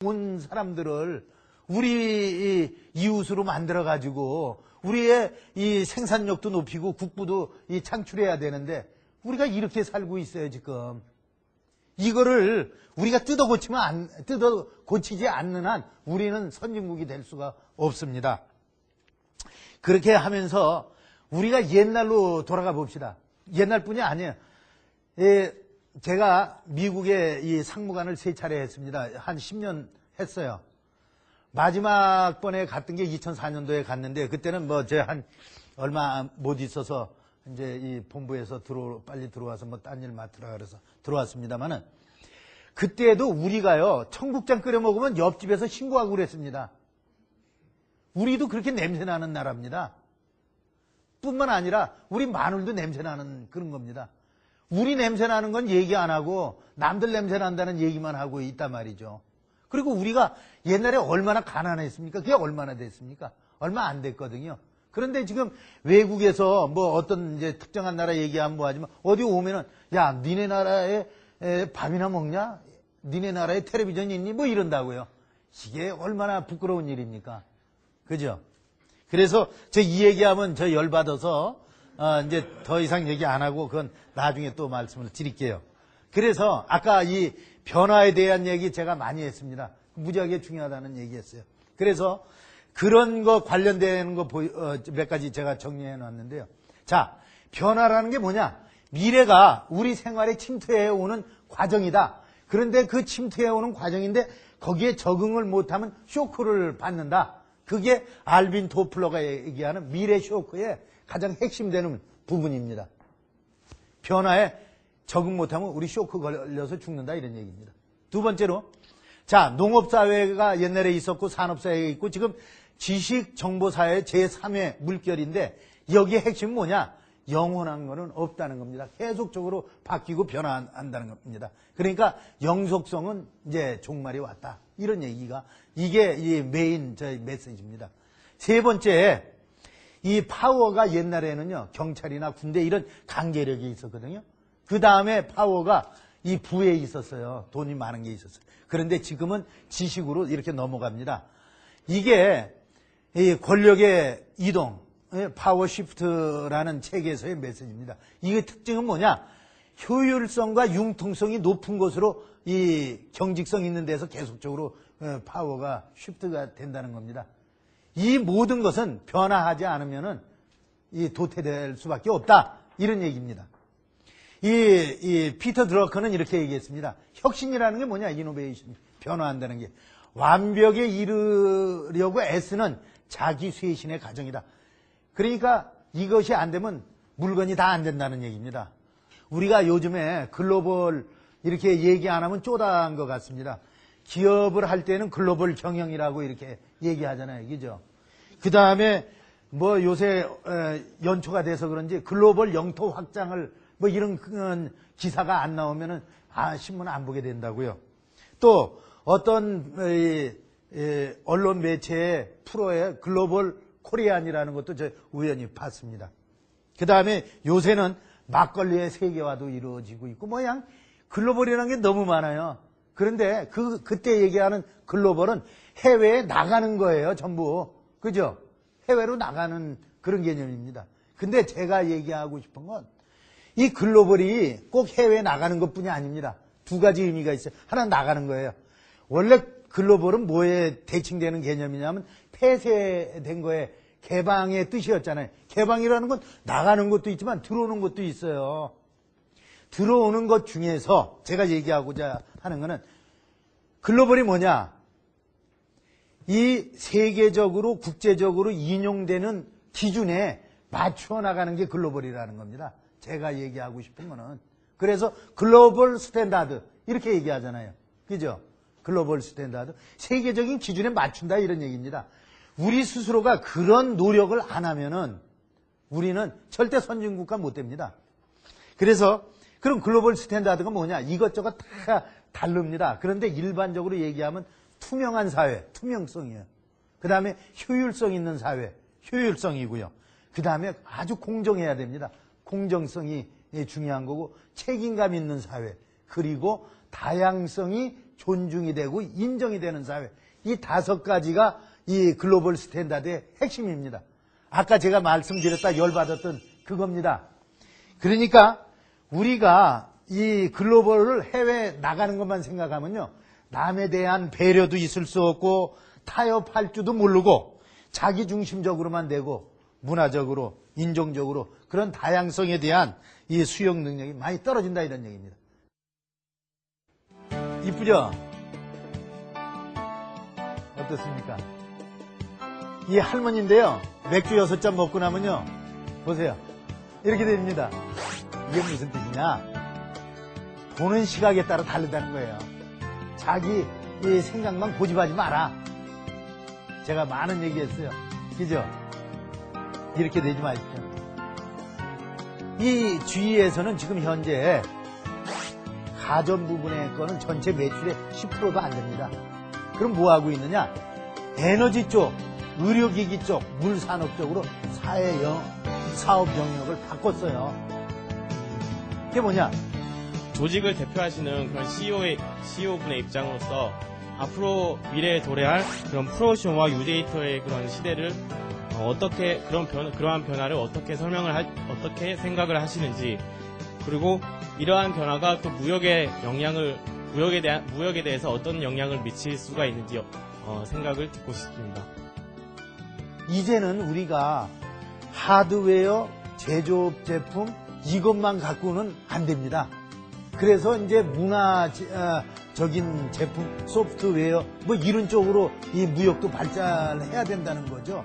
온 사람들을 우리 이웃으로 만들어가지고 우리의 이 생산력도 높이고 국부도 창출해야 되는데 우리가 이렇게 살고 있어요, 지금. 이거를 우리가 뜯어 고치지 않는 한 우리는 선진국이 될 수가 없습니다. 그렇게 하면서 우리가 옛날로 돌아가 봅시다. 옛날뿐이 아니에요. 제가 미국에 이 상무관을 3차례 했습니다. 한 10년 했어요. 마지막 번에 갔던 게 2004년도에 갔는데 그때는 뭐 제 한 얼마 못 있어서 이제 이 본부에서 빨리 들어와서 뭐 딴 일 맡으라 그래서 들어왔습니다만은 그때도 우리가요 청국장 끓여 먹으면 옆집에서 신고하고 그랬습니다. 우리도 그렇게 냄새나는 나라입니다. 뿐만 아니라 우리 마늘도 냄새나는 그런 겁니다. 우리 냄새나는 건 얘기 안 하고 남들 냄새난다는 얘기만 하고 있단 말이죠. 그리고 우리가 옛날에 얼마나 가난했습니까? 그게 얼마나 됐습니까? 얼마 안 됐거든요. 그런데 지금 외국에서 뭐 어떤 이제 특정한 나라 얘기하면 뭐 하지만 어디 오면은 야, 니네 나라에 밥이나 먹냐? 니네 나라에 텔레비전 있니? 뭐 이런다고요. 이게 얼마나 부끄러운 일입니까? 그죠? 그래서 저 이 얘기하면 저 열받아서 이제 더 이상 얘기 안 하고 그건 나중에 또 말씀을 드릴게요. 그래서 아까 이 변화에 대한 얘기 제가 많이 했습니다. 무지하게 중요하다는 얘기했어요. 그래서 그런 거 관련되는 거 몇 가지 제가 정리해 놨는데요. 자, 변화라는 게 뭐냐? 미래가 우리 생활에 침투해 오는 과정이다. 그런데 그 침투해 오는 과정인데 거기에 적응을 못하면 쇼크를 받는다. 그게 알빈 도플러가 얘기하는 미래 쇼크의 가장 핵심되는 부분입니다. 변화에 적응 못하면 우리 쇼크 걸려서 죽는다 이런 얘기입니다. 두 번째로 자 농업사회가 옛날에 있었고 산업사회가 있고 지금 지식정보사회 제3의 물결인데 여기에 핵심은 뭐냐? 영원한 거는 없다는 겁니다. 계속적으로 바뀌고 변화한다는 겁니다. 그러니까 영속성은 이제 종말이 왔다. 이런 얘기가 이게 이 메인 저희 메시지입니다. 세 번째, 이 파워가 옛날에는요 경찰이나 군대 이런 강제력이 있었거든요. 그 다음에 파워가 이 부에 있었어요. 돈이 많은 게 있었어요. 그런데 지금은 지식으로 이렇게 넘어갑니다. 이게 이 권력의 이동, 파워 시프트라는 책에서의 메시지입니다. 이게 특징은 뭐냐? 효율성과 융통성이 높은 곳으로 이 경직성 있는 데서 계속적으로 파워가 시프트가 된다는 겁니다. 이 모든 것은 변화하지 않으면은 이 도태될 수밖에 없다. 이런 얘기입니다. 이 피터 드러커는 이렇게 얘기했습니다. 혁신이라는 게 뭐냐? 이노베이션. 변화한다는 게. 완벽에 이르려고 애쓰는 자기 쇄신의 과정이다. 그러니까 이것이 안 되면 물건이 다 안 된다는 얘기입니다. 우리가 요즘에 글로벌 이렇게 얘기 안 하면 쪼다한 것 같습니다. 기업을 할 때는 글로벌 경영이라고 이렇게 얘기하잖아요. 그죠? 그 다음에 뭐 요새 연초가 돼서 그런지 글로벌 영토 확장을 뭐 이런 기사가 안 나오면은 신문 안 보게 된다고요. 또 어떤 언론 매체의 프로에 글로벌 코리안이라는 것도 저 우연히 봤습니다. 그 다음에 요새는 막걸리의 세계화도 이루어지고 있고 뭐양 글로벌이라는 게 너무 많아요. 그런데 그때 얘기하는 글로벌은 해외에 나가는 거예요, 전부. 그죠? 해외로 나가는 그런 개념입니다. 근데 제가 얘기하고 싶은 건 이 글로벌이 꼭 해외에 나가는 것뿐이 아닙니다. 두 가지 의미가 있어요. 하나 나가는 거예요. 원래 글로벌은 뭐에 대칭되는 개념이냐면 폐쇄된 거에 개방의 뜻이었잖아요. 개방이라는 건 나가는 것도 있지만 들어오는 것도 있어요. 들어오는 것 중에서 제가 얘기하고자 하는 거는 글로벌이 뭐냐? 이 세계적으로 국제적으로 인용되는 기준에 맞추어 나가는 게 글로벌이라는 겁니다. 제가 얘기하고 싶은 거는. 그래서 글로벌 스탠다드 이렇게 얘기하잖아요. 그죠? 글로벌 스탠다드. 세계적인 기준에 맞춘다 이런 얘기입니다. 우리 스스로가 그런 노력을 안 하면은 우리는 절대 선진국가 못 됩니다. 그래서 그럼 글로벌 스탠다드가 뭐냐? 이것저것 다 다릅니다. 그런데 일반적으로 얘기하면 투명한 사회, 투명성이에요. 그 다음에 효율성 있는 사회, 효율성이고요. 그 다음에 아주 공정해야 됩니다. 공정성이 중요한 거고 책임감 있는 사회, 그리고 다양성이 존중이 되고 인정이 되는 사회. 이 5가지가 이 글로벌 스탠다드의 핵심입니다. 아까 제가 말씀드렸다 열받았던 그겁니다. 그러니까 우리가 이 글로벌을 해외에 나가는 것만 생각하면요. 남에 대한 배려도 있을 수 없고 타협할 줄도 모르고 자기 중심적으로만 되고 문화적으로 인종적으로 그런 다양성에 대한 이 수용 능력이 많이 떨어진다 이런 얘기입니다. 이쁘죠? 어떻습니까? 이 할머니인데요. 맥주 6잔 먹고 나면요. 보세요. 이렇게 됩니다. 이게 무슨 뜻이냐? 보는 시각에 따라 다르다는 거예요. 자기 이 생각만 고집하지 마라. 제가 많은 얘기했어요. 그죠? 이렇게 되지 마십시오. 이 주위에서는 지금 현재 가전 부분의 거는 전체 매출의 10%도 안 됩니다. 그럼 뭐 하고 있느냐? 에너지 쪽, 의료기기 쪽, 물산업 쪽으로 사업 영역을 바꿨어요. 그게 뭐냐? 조직을 대표하시는 그런 CEO분의 입장으로서 앞으로 미래에 도래할 그런 프로모션과 유데이터의 그런 시대를 어떻게 그러한 변화를 어떻게 어떻게 생각을 하시는지, 그리고 이러한 변화가 또 무역에 대해서 어떤 영향을 미칠 수가 있는지 생각을 듣고 싶습니다. 이제는 우리가 하드웨어, 제조업 제품 이것만 갖고는 안 됩니다. 그래서 이제 문화적인 제품, 소프트웨어 뭐 이런 쪽으로 이 무역도 발전해야 된다는 거죠.